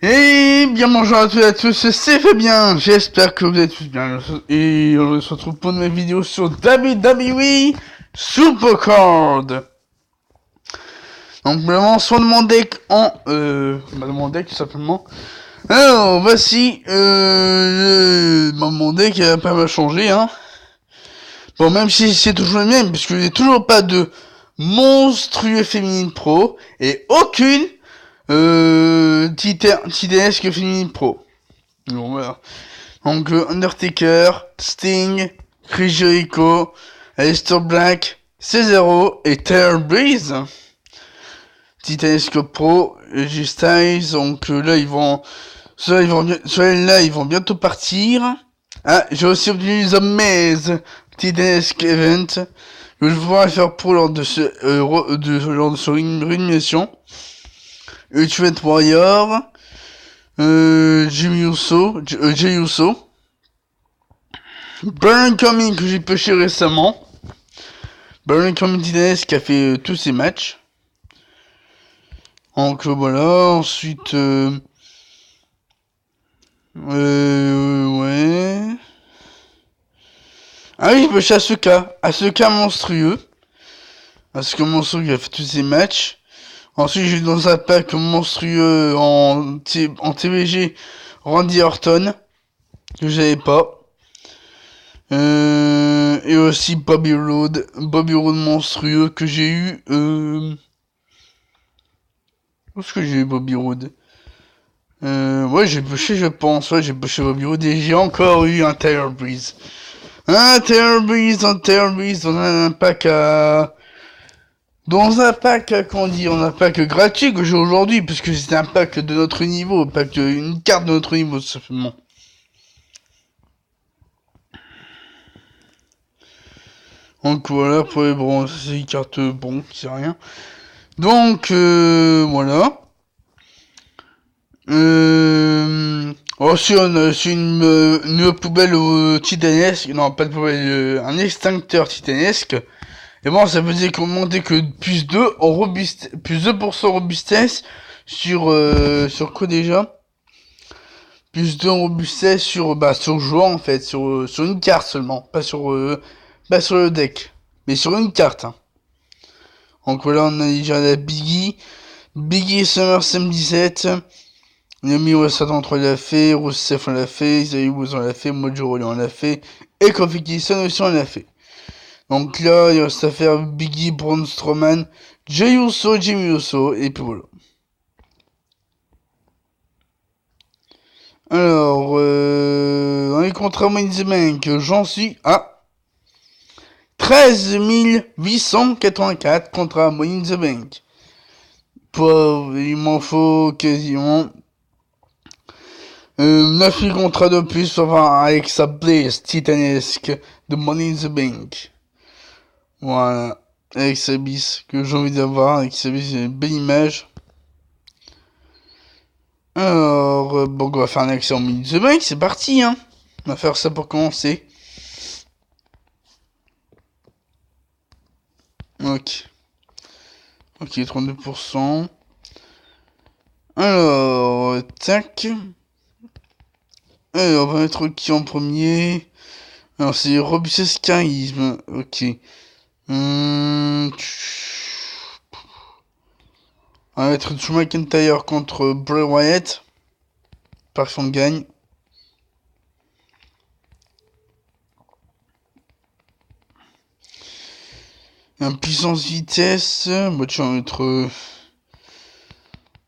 Et bien bonjour à tous et à tous, c'est Fabien, j'espère que vous êtes tous bien, et on se retrouve pour une nouvelle vidéo sur WWE Supercard. Donc vraiment sur le mon deck mon deck tout simplement. Alors voici, mon deck a pas mal changé hein. Bon même si c'est toujours le même, puisque j'ai toujours pas de monstrueux féminine pro, et aucune titanesque féminine pro. Bon, voilà. Donc, Undertaker, Sting, Chris Jericho, Aleister Black, Cesaro et Tyler Breeze. Titanesque Pro, G-Styles. Donc, là, ils vont bientôt partir. Ah, j'ai aussi obtenu The Maze Titanesque Event. Que je pourrais faire pro lors de ce réunion. Ultimate Warrior. Jey Uso. Baron Corbin que j'ai pêché récemment. Baron Corbin Titanesque qui a fait tous ses matchs. Donc voilà, ensuite ouais. Ah oui, j'ai pêché Asuka monstrueux. Asuka monstrueux qui a fait tous ses matchs. Ensuite j'ai eu dans un pack monstrueux en TVG Randy Orton que j'avais pas. Et aussi Bobby Roode monstrueux que j'ai eu. Où est-ce que j'ai eu Bobby Roode? Ouais, j'ai pêché, je pense. Ouais, j'ai pêché Bobby Roode et j'ai encore eu un Tyler Breeze. Un Tyler Breeze dans un pack à. Dans un pack, comment dire, un pack gratuit que j'ai aujourd'hui, parce que c'était un pack de notre niveau, une carte de notre niveau, simplement. Donc voilà, pour les bronzes, c'est une carte bon, c'est rien. Donc voilà. Oh, c'est une poubelle titanesque, non pas de poubelle, un extincteur titanesque. Et bon, ça faisait qu'on montait que plus 2 en robustesse, plus 2% robustesse sur quoi déjà? Plus 2 en robustesse sur le joueur en fait, sur une carte seulement, pas sur le deck, mais sur une carte. Hein. Donc voilà, on a déjà la Biggie SummerSlam 17. Naomi Osaka on l'a fait, Rusev on l'a fait, Isaiah Woods on l'a fait, Mojo Rawley on l'a fait, et Kofi Kingston aussi on l'a fait. Donc là, il reste à faire Biggie, Braun Strowman, Jey Uso, Jimmy Uso, et puis voilà. Alors, dans les contrats Money in the Bank, j'en suis à 13 884 contrats Money in the Bank. Il m'en faut quasiment 9 000 contrats de plus pour avoir Alexa Bliss titanesque de Money in the Bank. Voilà, Alexa Bliss que j'ai envie d'avoir. Alexa Bliss, c'est une belle image. Alors, bon, on va faire un accès en Money in the Bank, c'est parti, hein. On va faire ça pour commencer. Ok. Ok, 32%. Alors, tac. Alors, on va mettre qui en premier? Alors, c'est Robustesse Charisme. Ok. On va mettre Drew McIntyre contre Bray Wyatt. Par contre, gagne. Un puissance vitesse. Bah, tu vas mettre.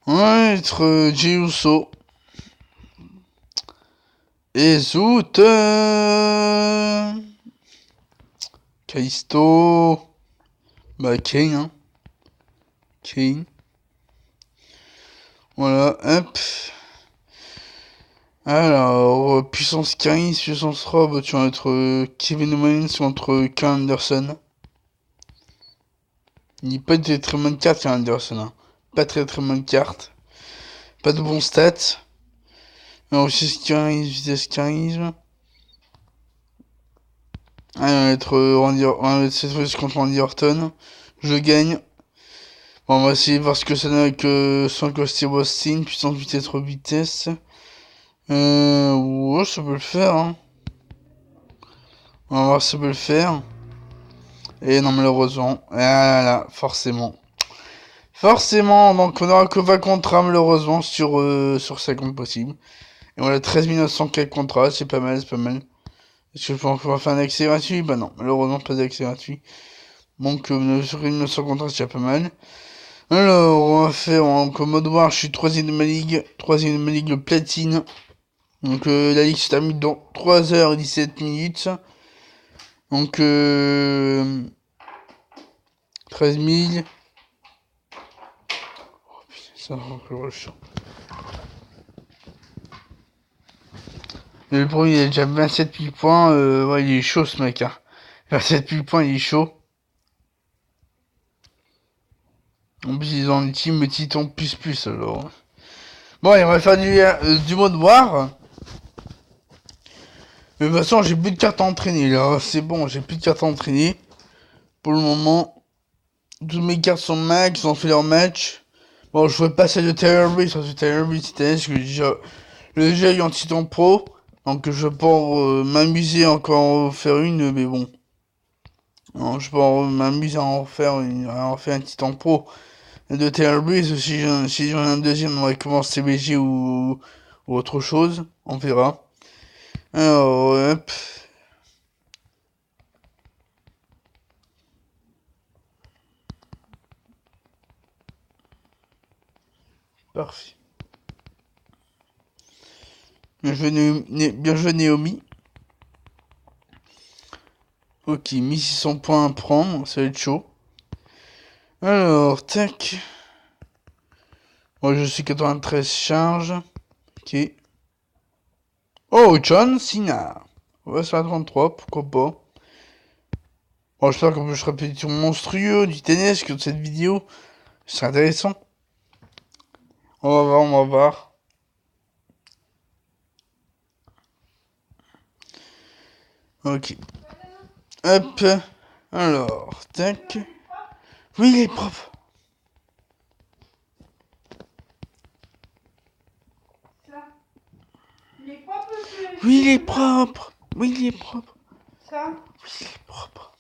On va mettre Jey Uso. Et Zoot. Kalisto. Bah, Kane, hein. Kane. Voilà, hop. Alors, puissance 15, puissance robe, tu vas être Kevin Owens contre Karl Anderson. Il n'est pas de très bonne carte, Karl Anderson. Hein. Pas très bonne carte. Pas de bons stats. Alors, vitesse charisme. Ah, on va être cette fois contre Randy Orton. Je gagne. Bon, on va essayer de voir ce que ça donne avec son costume Austin, puissance, vitesse, vitesse. Ouais, ça peut le faire, hein. On va voir si ça peut le faire. Et non, malheureusement. Ah là là, forcément. Forcément, donc on aura que 20 contrats, malheureusement, sur 50 possibles. Et on a 13 904 contrats, c'est pas mal, c'est pas mal. Est-ce que je peux encore faire un accès gratuit? Bah non, malheureusement, pas d'accès gratuit. Donc, sur 900 contrats, c'est déjà pas mal. Alors, on va faire en mode war, je suis troisième de ma ligue. Troisième de ma ligue, le platine. Donc, la ligue se termine dans 3h17 minutes. Donc, 13 000. Oh, putain, ça va encore le chaud. Le premier, il a déjà 27 000 points. Ouais, il est chaud, ce mec. Hein. 27 000 points, il est chaud. En plus, ils ont une team Titan plus, alors. Bon, allez, on va faire du mode war. Mais de toute façon, j'ai plus de cartes à entraîner, là. C'est bon, j'ai plus de cartes à entraîner. Pour le moment, toutes mes cartes sont max, ils ont fait leur match. Bon, je ferai pas celle de Tyler Breeze, parce que Tyler Breeze, c'était que le jeu est en Titan Pro. Donc, je peux m'amuser encore à en faire une, mais bon. Non, je peux m'amuser à en faire un Titan Pro de Tyler Breeze. Si j'en ai un deuxième, on va commencer CBG ou autre chose. On verra. Alors, hop. Parfait. Bien joué Naomi. Ok, 1600 points à prendre, ça va être chaud. Alors, tac. Moi, je suis 93 charges. Ok. Oh, John Cena. On va se faire 33, pourquoi pas. Bon, j'espère qu'on peut se répétition monstrueux du tennis que de cette vidéo. Ce serait intéressant. On va voir. Ok. Hop. Alors, tac. Oui, il est propre. Oui, il est propre. Oui, il est propre. Ça? Oui, il est propre.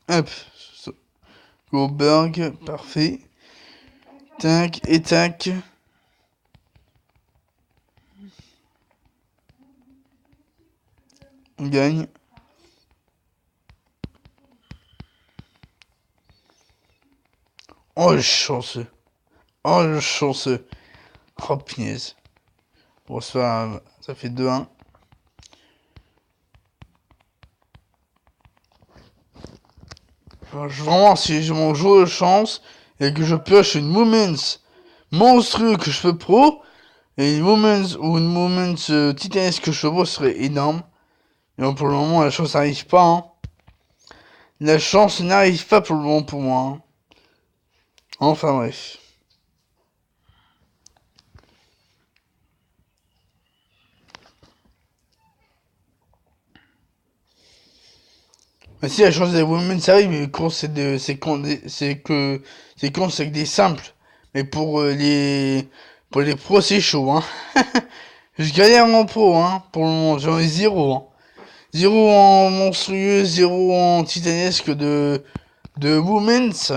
Hop. Goldberg, parfait. Tac et tac. On gagne. Oh, le chanceux. Oh, le chanceux. Oh, punaise. Bon, ça fait 2-1. Vraiment, si j'ai mon jour de chance et que je pioche une Moments monstrueux que je peux pro, et une Moments titanesque que je peux pro serait énorme. Mais bon, pour le moment, la chance n'arrive pas. Hein. La chance n'arrive pas pour le moment pour moi. Hein. Enfin bref. Mais si la chance des Women's arrive, mais quand c'est c'est que des simples. Mais pour les pros, c'est chaud, hein. Je galère en pro, hein. Pour le moment, j'en ai zéro, hein. Zéro en monstrueux, zéro en titanesque de Women's.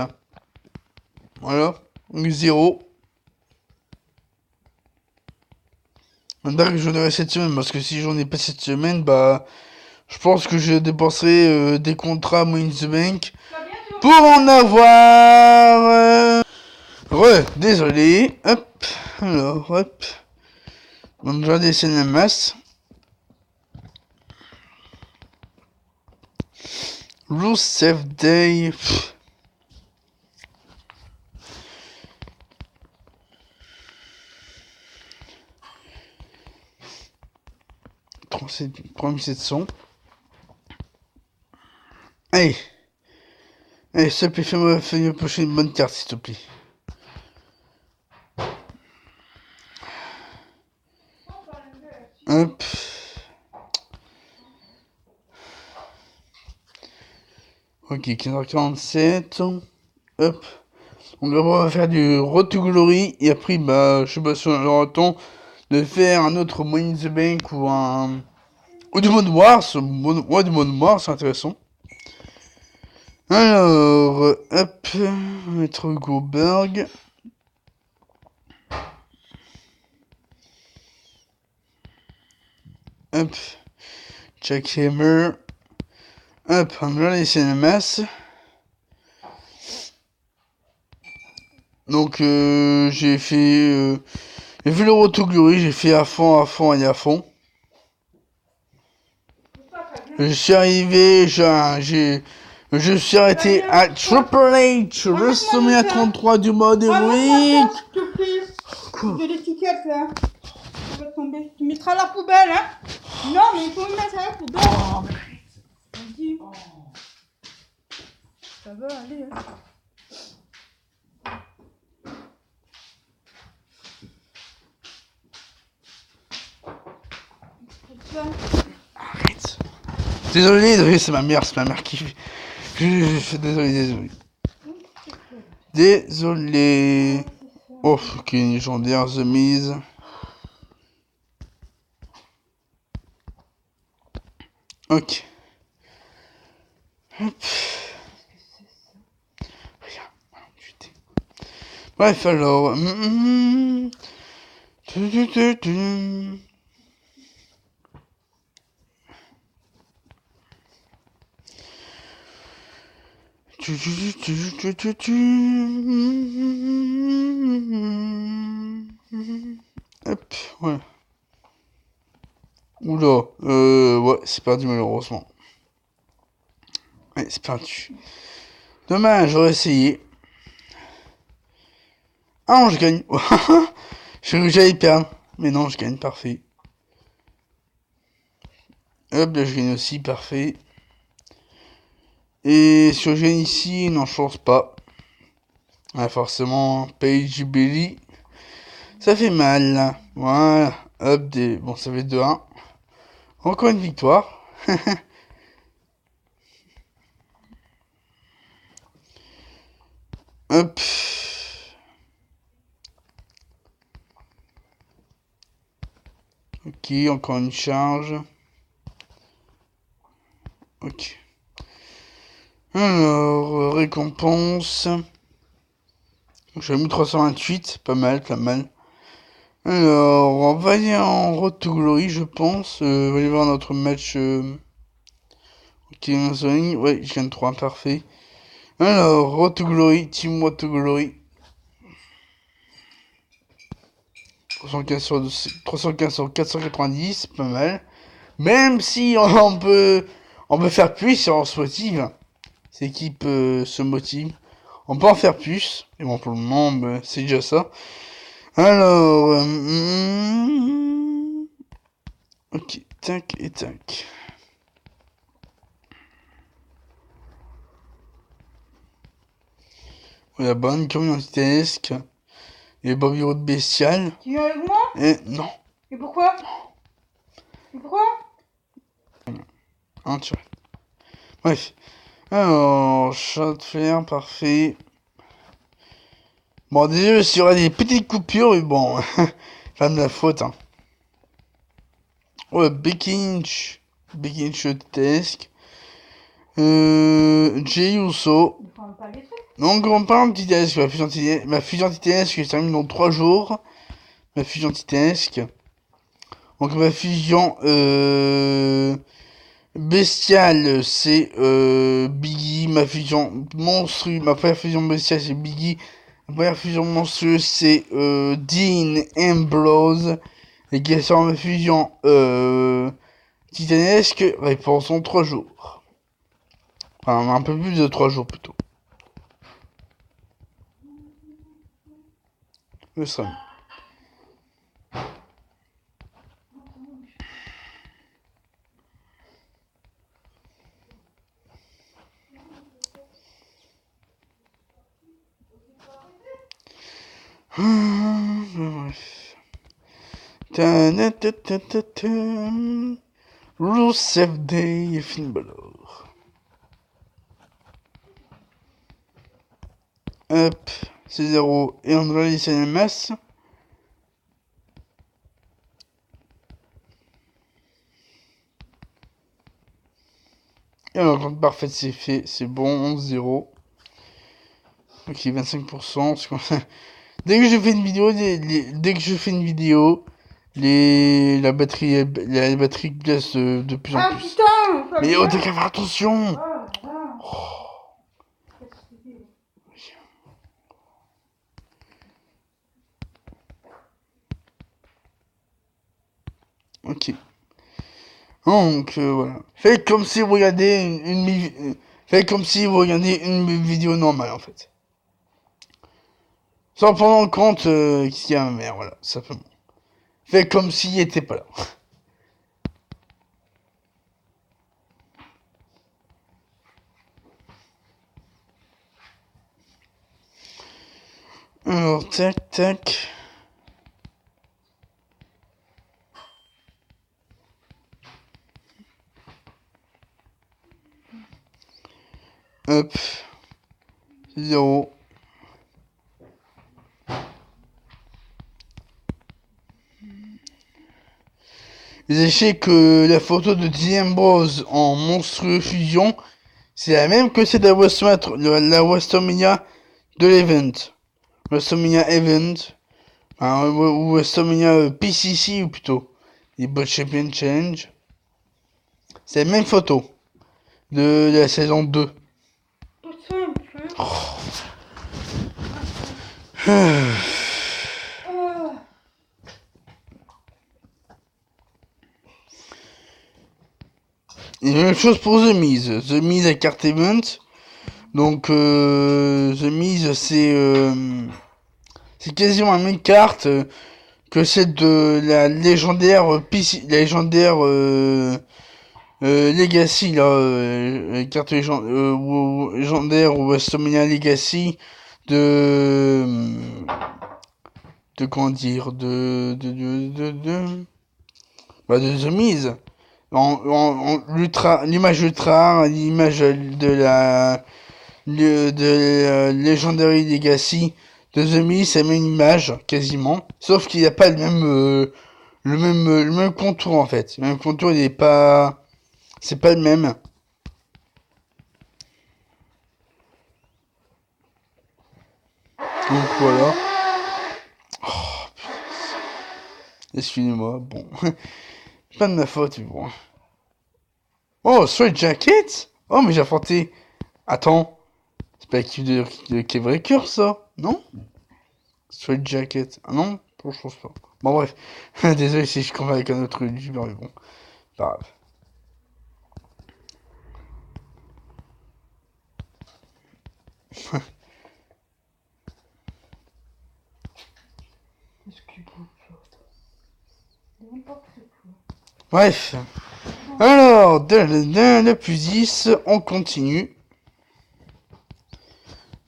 Voilà. Zéro. J'espère que j'en aurai cette semaine, parce que si j'en ai pas cette semaine, bah, je pense que je dépenserai des contrats Money in the Bank pour en avoir. Désolé. Hop. Alors, hop. On va descendre la masse. Rusev Day. Pff. $37 $3700. Allez. Allez, s'il te plaît, fais-moi pocher une bonne carte, s'il te plaît. Hop. Ok, 15h47. Hop. On va faire du Road to Glory. Et après, bah, je sais pas si on aura le temps de faire un autre Money in the Bank ou un... Ou du mode War. Ouais, du mode War, c'est intéressant. Alors, hop. On va mettre Goldberg. Hop. Jack Hammer. Hop, on va laisser la masse. Donc j'ai fait le Road to Glory, j'ai fait à fond et à fond. Je suis arrivé, je suis arrêté à Triple H, WrestleMania 33 du mode héroïque. Quoi de l'étiquette là. Ça va tomber. Tu mettras à la poubelle, hein. Non, mais il faut le mettre à la poubelle. Oh, vas-y. Ça va aller, hein. Arrête. Désolé, c'est ma mère qui fait. Je suis désolé. Désolé. Oh, ok, légendaire, The Miz. Ok. Hop. Bref, alors. Hop, ouais. Oula, ouais, c'est perdu malheureusement. Ouais, c'est perdu. Dommage, j'aurais essayé. Ah non, je gagne. Je croyais que j'allais perdre. Mais non, je gagne, parfait. Hop, là je gagne aussi, parfait. Et si je gagne ici, non, je pense pas. Ouais, forcément, Page Belly. Ça fait mal. Voilà. Hop, bon, ça fait 2-1. Encore une victoire. Hop. Ok, encore une charge. Ok. Alors, récompense. J'ai mis 328, pas mal. Alors, on va aller en Road to Glory, je pense. On va aller voir notre match. Ok, ouais, je gagne 3, parfait. Alors, Road to Glory, Team Road to Glory. 315 sur 490, pas mal. Même si on peut faire plus si on se motive. Cette équipe se motive. On peut en faire plus. Et bon, pour le moment, bah, c'est déjà ça. Alors, ok, tac et tac. La bonne communauté-esque. Et Bobby Roode bestial. Tu viens avec moi? Et non. Et pourquoi? Et pourquoi? Un tu vois. Bref. Alors, shot flair, parfait. Bon, déjà, s'il y aura des petites coupures, mais bon, pas de la faute, hein. Ouais, Becky Lynch titesque. Jey Uso. Non, on parle de titesque, ma fusion titesque, je termine dans 3 jours. Ma fusion titesque. Donc, ma fusion, bestiale, c'est, Biggie. Ma fusion monstrueuse, ma première fusion bestiale, c'est Biggie. Ma première fusion monstrueuse, c'est, Dean Ambrose. Et quelle sera ma fusion, titanesque? Réponse en 3 jours. Enfin, un peu plus de 3 jours plutôt. Le seul. Bref. Rusev Day et Finn Balor. Hop, c'est 0. Et on doit laisser la masse. Et alors, compte parfaite, c'est fait. C'est bon, 11-0. Ok, 25%. Dès que je fais une vidéo, dès que je fais une vidéo, la batterie baisse de plus en Ah plus. putain, Mais oh, t'as qu'à faire attention. Ok. Donc voilà. Faites comme si vous regardez faites comme si vous regardez une vidéo normale en fait. Sans prendre en compte qu'il y a un mère, voilà, simplement. Faites comme s'il était pas là. Alors, tac, tac. Hop. 0. Sachez que la photo de Dean Ambrose en monstrueux fusion, c'est la même que celle de la WrestleMania de l'event. WrestleMania Event. Ou WrestleMania PCC ou plutôt. Les Bot Champion Challenge. C'est la même photo de la saison 2. Et même chose pour The Miz. The Miz à carte event. Donc The Miz c'est quasiment la même carte que celle de la légendaire Legacy là, carte légendaire ou WrestleMania Legacy de comment dire de The Miz. L'image ultra, l'image de la Legendary Legacy de The Miz, c'est la même image quasiment, sauf qu'il n'y a pas le même contour en fait. Le même contour, il est pas, c'est pas le même. Donc voilà. Oh, excusez-moi, bon, pas de ma faute, mais bon. Oh, Straight Jacket. Oh, mais j'ai affronté. Attends, c'est pas l'équipe de Kevin Cure, ça, non? Straight Jacket. Ah non? Je pense pas. Bon, bref. Désolé si je confonds avec un autre youtubeur, mais bon. Pas grave. Bref. Alors, de plus 10, on continue.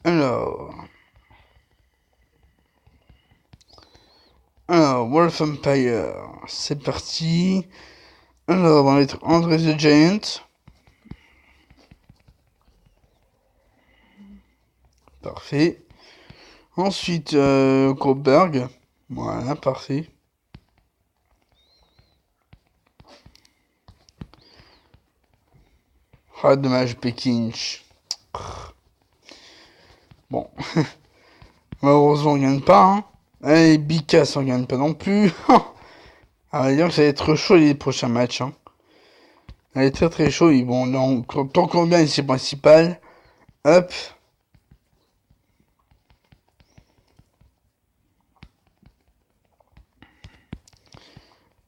Alors. Wolf Empire. C'est parti. Alors, on va mettre Andre the Giant. Parfait. Ensuite, Goldberg. Voilà, parfait. Ah, dommage, Pekinch. Bon. Malheureusement, on gagne pas, hein. Et Bikas, on gagne pas non plus. Ah, on va dire que ça va être chaud les prochains matchs, hein. Ça va être très très chaud. Et bon, non, tant qu'on gagne, c'est principal. Hop.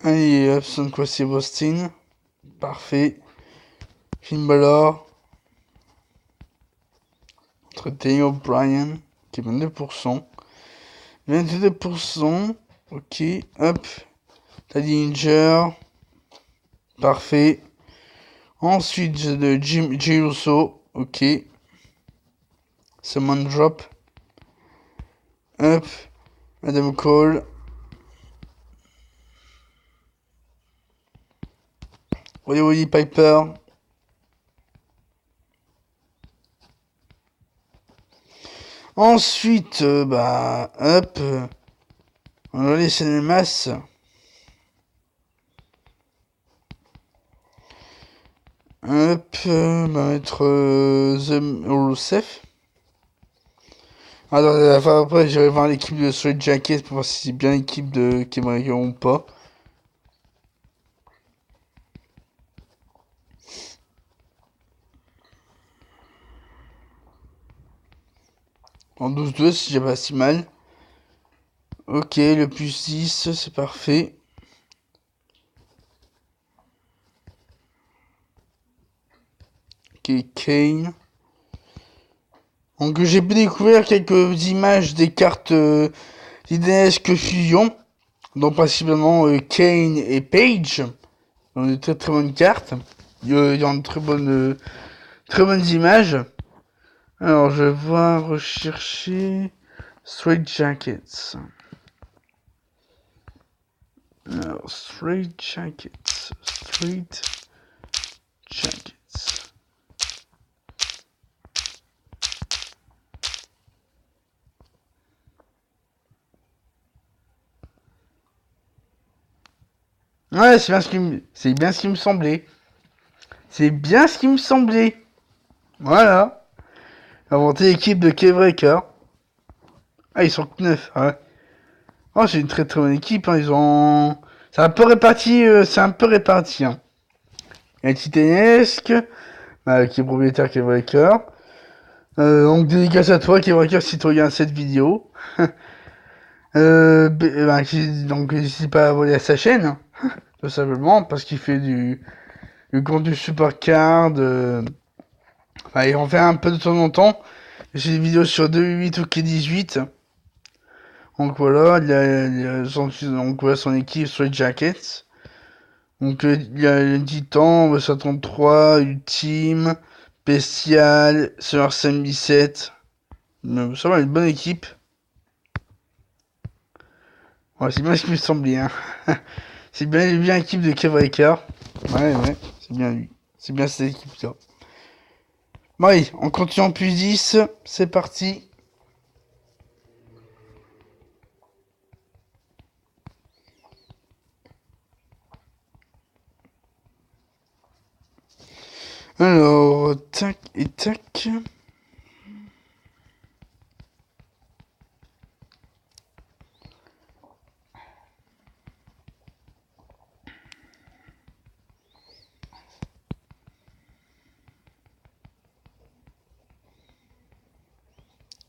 Allez, hop, Son Crossy Boston. Parfait. Finn Balor. Entre Daniel O'Brien, qui est 22%. 22%. Ok, hop. Teddy Injure. Parfait. Ensuite, de Jim Uso. Ok. Summon Drop. Hop. Madame Cole. Roddy Piper. Ensuite, hop, on va laisser les masses. Hop, on va mettre The Safe. Alors, après, j'irai voir l'équipe de Straight Jacket pour voir si c'est bien l'équipe de Kevreka ou pas. En 12-2, si j'ai pas si mal. Ok, le plus 10, c'est parfait. Ok, Kane. Donc j'ai pu découvrir quelques images des cartes d'Idenesque Fusion. Donc principalement Kane et Page. Donc de très très bonnes cartes. Il y a de très bonnes images. Alors je vais rechercher Straight Jackets. Alors Straight Jackets. Ouais, c'est bien ce qui me semblait. C'est bien ce qui me semblait. Voilà. Inventé l'équipe de Kevreka. Ah, ils sont que 9. Ouais. Oh, c'est une très très bonne équipe. Hein. Ils ont. C'est un peu réparti. Hein. Il y a Titanesque, qui est propriétaire Kevreka. Donc dédicace à toi, Kevreka, si tu regardes cette vidéo. Donc n'hésite pas à abonner à sa chaîne. Hein, tout simplement, parce qu'il fait du contenu super card. Il en fait un peu de temps en temps. J'ai des vidéos sur 2.8 ou K18. Donc voilà, donc voilà son équipe sur les jackets. Donc il y a le Titan, 133, Ultime, Bestial, Summer Sam 17. Ça va, une bonne équipe. Ouais, c'est bien ce qui me semblait. Hein. C'est bien l'équipe de Kevreka. Ouais, c'est bien lui. C'est bien cette équipe-là. Bon, allez, on continue en plus 10. C'est parti. Alors, tac et tac.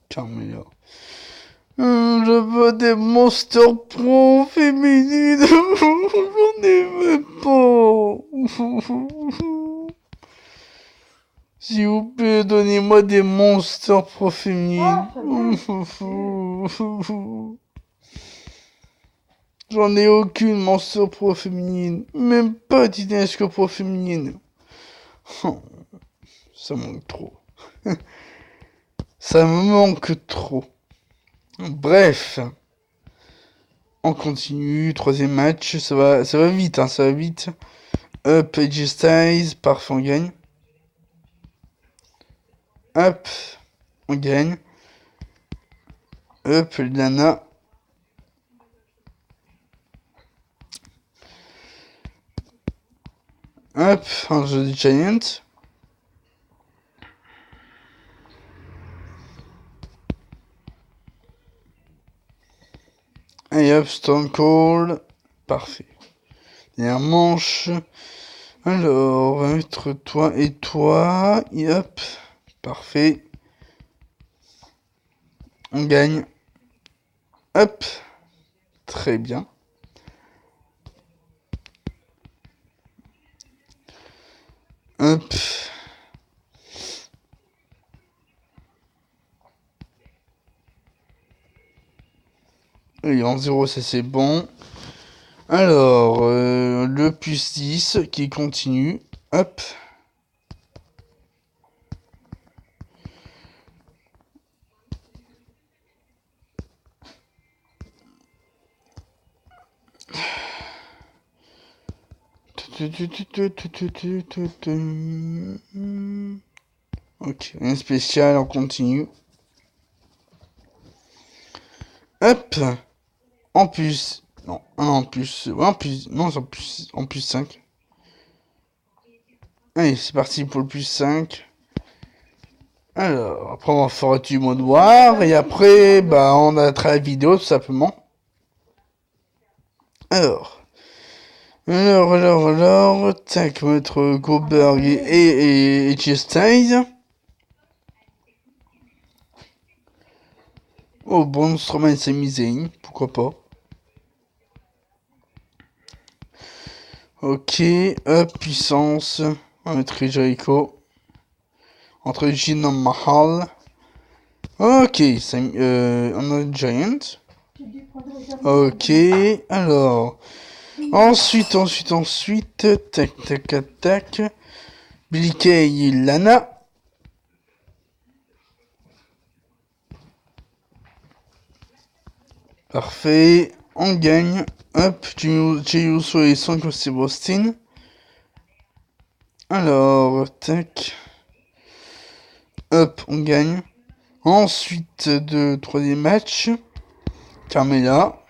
Carmela. Je veux des Monster Pro féminines. J'en ai même pas. S'il vous plaît, donnez-moi des Monster Pro féminines. J'en ai aucune Monster Pro féminine. Même pas Titanesque Pro féminine. Ça manque trop. Ça me manque trop. Bref. On continue. Troisième match. Ça va vite, hein, ça va vite. Up, AJ Styles. Parfait, on gagne. Up, on gagne. Up, Lana. Up, un jeu de Giant. Et hop, Stone Cold. Parfait. Dernière manche. Alors, on va mettre toi et toi. Et hop. Parfait. On gagne. Hop. Très bien. Hop. Et en 0, ça c'est bon. Alors, le plus 10 qui continue. Hop. Ok, rien spécial, on continue. Hop. En plus. Non, en plus. Ouais, en plus. Non, en plus 5. Allez, c'est parti pour le plus 5. Alors, après on va faire du mode noir. Et après, bah, on arrêtera la vidéo tout simplement. Alors. Tac, on va mettre Goldberg et Styles. Oh, bon, Strowman et Sami Zayn, pourquoi pas. Ok, up, puissance. On va mettre Jericho. Entre Jinder Mahal. Ok, on a Giant. Ok, alors. Ensuite. Tac. Billie Kay et Lana. Parfait. On gagne. Hop, Jey Uso et Son Steve Austin. Alors, tac. Hop, on gagne. Ensuite, de troisième match. Carmella.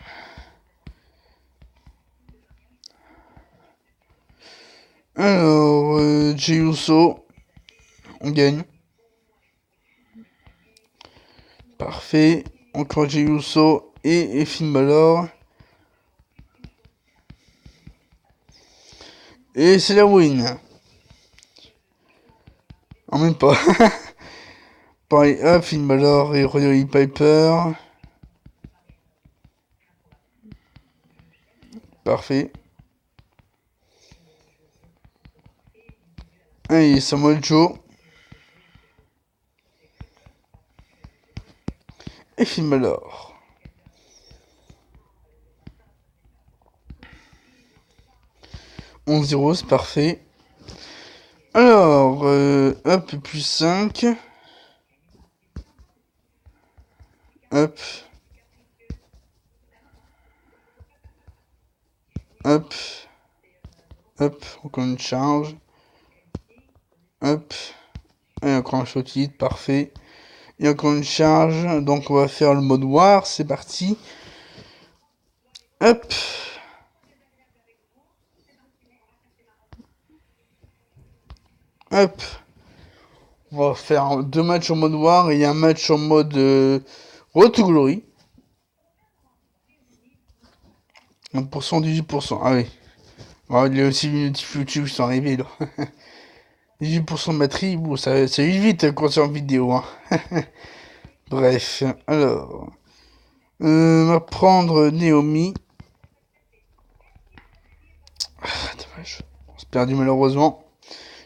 Alors, Jey Uso. On gagne. Parfait. Encore Jey Uso et Finn Balor. Et c'est la win. En même pas. Pareil, hop, Finn Balor et Roddy Piper. Parfait. Allez, Samoa Joe. Et Finn Balor. $11, c'est parfait. Alors, hop, plus 5. Hop. Encore une charge. Hop. Et encore un shot hit, parfait. Et encore une charge. Donc on va faire le mode noir, c'est parti. Hop. On va faire 2 matchs en mode noir et un match en mode Road to Glory. 1%, 18%. Ah oui. Oh, il y a aussi une notif YouTube qui sont arrivés là. 18% de batterie, bon, ça va vite quand c'est en vidéo. Hein. Bref, alors. On va prendre Naomi. Ah, dommage. On s'est perdu malheureusement.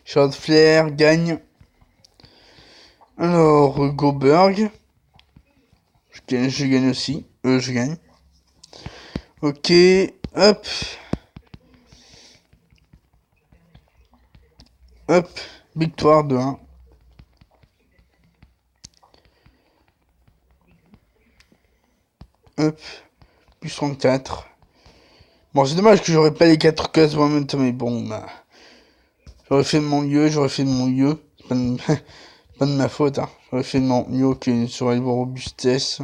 Charlotte Flair gagne. Alors, Goldberg. Je gagne aussi. Je gagne. Ok, hop. Victoire de 1. Plus 34. Bon, c'est dommage que j'aurais pas les 4 cases en même temps, mais bon, bah. J'aurais fait de mon mieux. C'est pas de ma faute, hein. J'aurais fait de mon mieux que sur la robustesse.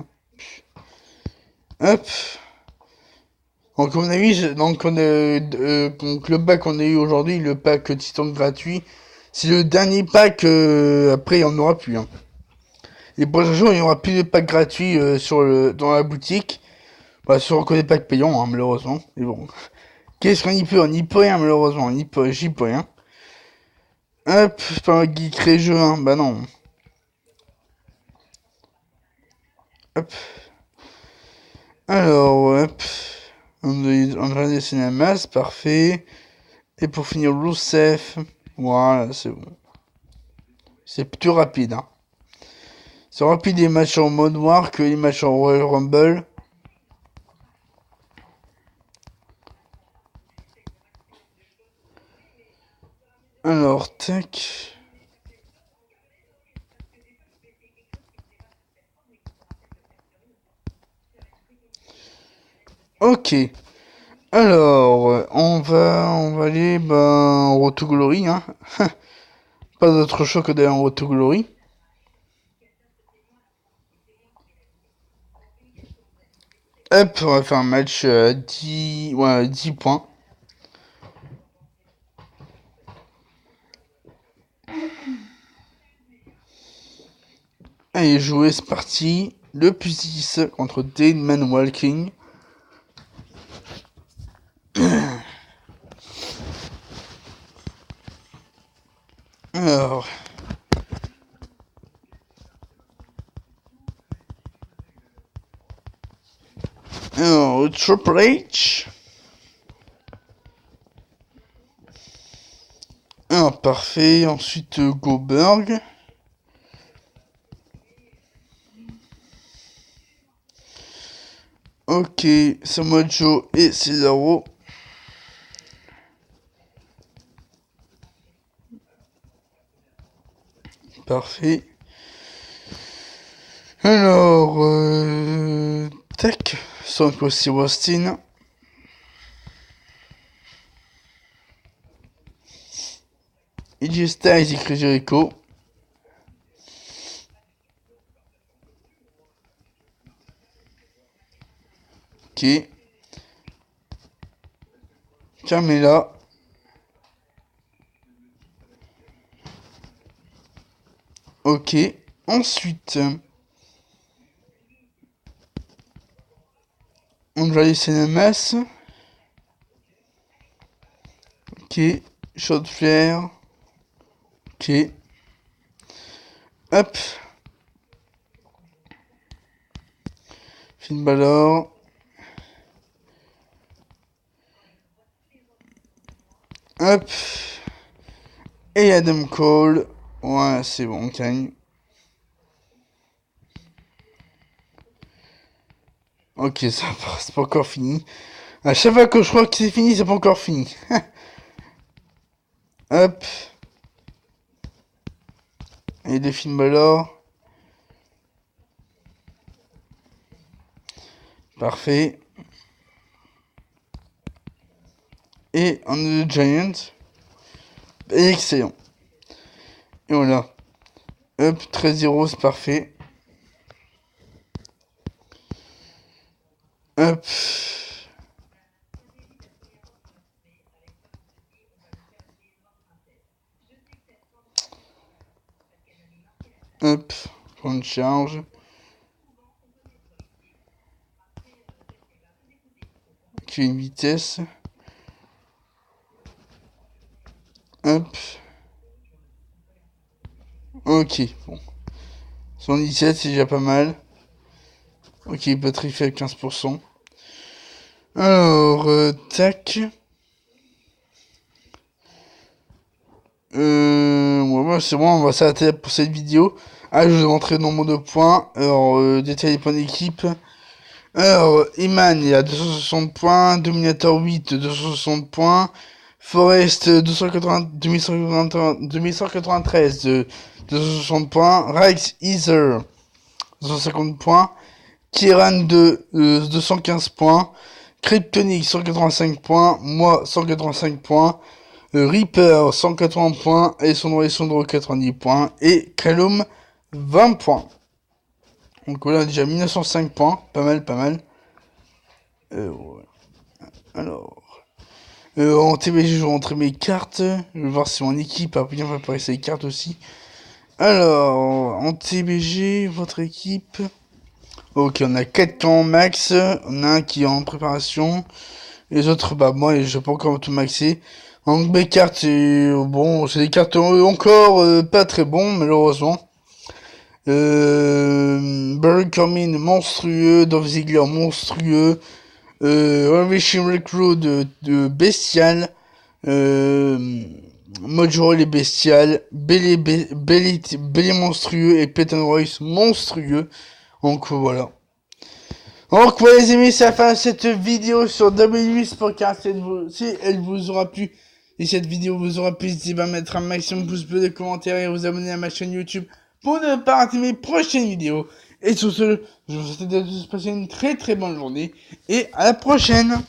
Hop. Donc, on a eu, donc, donc, le pack qu'on a eu aujourd'hui, le pack Titan gratuit, c'est le dernier pack, après, il n'y en aura plus, hein. Les prochains jours, il n'y aura plus de pack gratuit, dans la boutique. Bah, sur les packs payants, hein, malheureusement. Mais bon. Qu'est-ce qu'on y peut? On n'y peut rien, malheureusement. J'y peux rien. Hop, c'est pas moi qui crée jeu, hein. Bah non. Hop. Alors, hop. On va dessiner la masse, parfait. Et pour finir, Rusev. Voilà, c'est bon. C'est plutôt rapide, hein. C'est rapide les matchs en mode noir que les matchs en Royal Rumble. Alors, tac. Ok. Alors, on va aller en Road to Glory, hein. Pas d'autre choix que d'aller en Road to Glory. Hop, on va faire un match 10 points. Allez, jouer, c'est parti. Le plus 10 contre Dead Man Walking. Alors... Triple H. Parfait. Ensuite, Goldberg. Ok, Samoa Joe et Cesaro. Parfait. Alors, tac, Stone Cold Steve Austin. AJ Styles et Chris Jericho. Ok. Carmella. Ok. Ensuite, Andrade Cinemas. Ok. Shot Flair. Ok. Hop. Finn Balor. Hop. Et Adam Cole. Ouais, c'est bon, on gagne. Ok, ça c'est pas encore fini. À chaque fois que je crois que c'est fini, c'est pas encore fini. Hop. Et des Finn Balor. Parfait. Et un Giant. Excellent. Et voilà. Hop, 13-0, c'est parfait. Hop. Hop, point de charge. Ok, une vitesse. Hop. Ok, bon. 117, c'est déjà pas mal. Ok, batterie faible 15%. Alors, tac. Ouais, c'est bon, on va s'arrêter pour cette vidéo. Ah, je vous ai montré le nombre de points. Alors, détail des points d'équipe. Alors, Iman, il a 260 points. Dominator 8, 260 points. Forest, 2193, 260 points. Rex Ether, 250 points. Kieran 2, 215 points. Kryptonic, 185 points. Moi, 185 points. Reaper, 180 points. Et Sondro, 90 points. Et Callum, 20 points. Donc voilà, déjà 1905 points. Pas mal, pas mal. Ouais. Alors... en TBG, je vais rentrer mes cartes. Je vais voir si mon équipe a bien préparé ses cartes aussi. Alors, en TBG, votre équipe... Ok, on a 4 camps max. On a un qui est en préparation. Les autres, bah moi, je vais pas encore tout maxer. Donc mes cartes, c'est... Bon, c'est des cartes encore pas très bons, malheureusement. Barry Cormin, monstrueux. Dolph Ziggler, monstrueux. Ravishing Recruit de bestial. Mojo les bestial. Belly monstrueux et Peyton Royce monstrueux. Donc voilà. Donc voilà les amis, c'est la fin de cette vidéo sur WWE Sportcast. Si elle vous aura plu, et cette vidéo vous aura plu, n'hésitez pas à mettre un maximum de pouces bleus, de commentaires et à vous abonner à ma chaîne YouTube pour ne pas rater mes prochaines vidéos. Et sur ce, je vous souhaite à tous de passer une très très bonne journée et à la prochaine.